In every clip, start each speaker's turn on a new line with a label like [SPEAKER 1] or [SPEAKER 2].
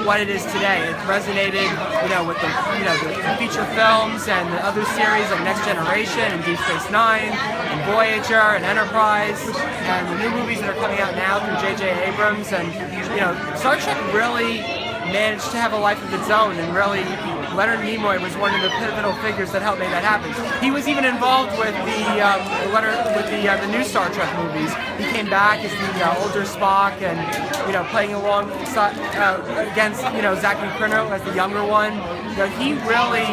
[SPEAKER 1] what it is today. It resonated, with the feature films and the other series like Next Generation and Deep Space Nine and Voyager and Enterprise and the new movies that are coming out now through J.J. Abrams. And Star Trek really managed to have a life of its own, and really Leonard Nimoy was one of the pivotal figures that helped make that happen. He was even involved with the new Star Trek movies. He came back as the older Spock, and playing alongside against Zachary Quinto as the younger one. He really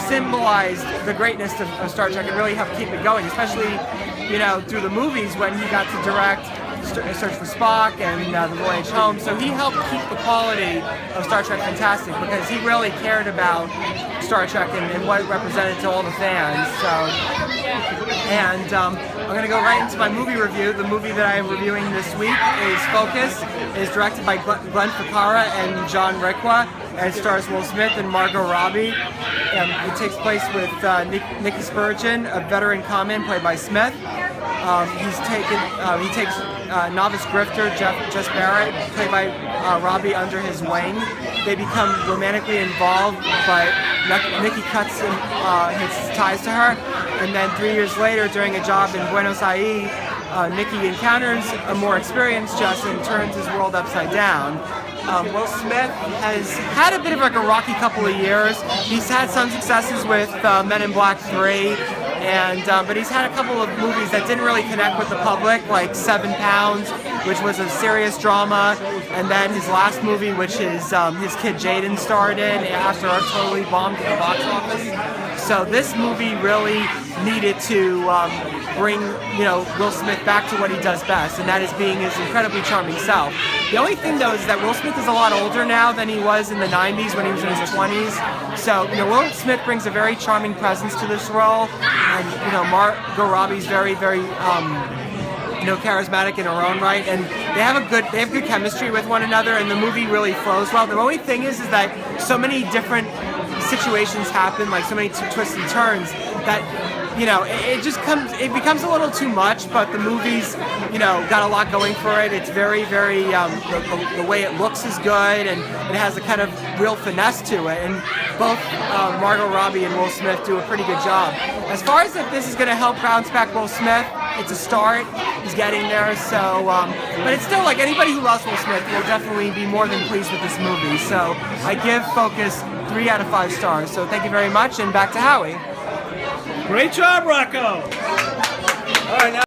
[SPEAKER 1] symbolized the greatness of Star Trek and really helped keep it going, especially through the movies when he got to direct Search for Spock and The Voyage Home. So he helped keep the quality of Star Trek fantastic because he really cared about Star Trek and what it represented to all the fans. I'm going to go right into my movie review. The movie that I'm reviewing this week is Focus. It is directed by Glenn Ficarra and John Requa, and it stars Will Smith and Margot Robbie. It takes place with Nicky Spurgeon, a veteran con played by Smith. He takes novice grifter Jess Barrett, played by Robbie, under his wing. They become romantically involved, but Nicky cuts his ties to her. And then 3 years later, during a job in Buenos Aires, Nicky encounters a more experienced Jess and turns his world upside down. Will Smith has had a bit of like a rocky couple of years. He's had some successes with Men in Black 3, but he's had a couple of movies that didn't really connect with the public, like 7 Pounds, which was a serious drama, and then his last movie, which is his kid Jaden starred in after it totally bombed at the box office. So this movie really needed to bring Will Smith back to what he does best, and that is being his incredibly charming self. The only thing though is that Will Smith is a lot older now than he was in the 90s when he was in his 20s. So Will Smith brings a very charming presence to this role, and Margot Robbie's very, very charismatic in her own right, and they have good chemistry with one another, and the movie really flows well. The only thing is that so many different situations happen, like so many twists and turns, that it becomes a little too much. But the movie's got a lot going for it. It's very, very the way it looks is good, and it has a kind of real finesse to it. And both Margot Robbie and Will Smith do a pretty good job. As far as if this is going to help bounce back Will Smith, it's a start. He's getting there. So, but it's still like anybody who loves Will Smith will definitely be more than pleased with this movie. So I give Focus 3 out of 5 stars. So thank you very much, and back to Howie.
[SPEAKER 2] Great job, Rocco. All right, now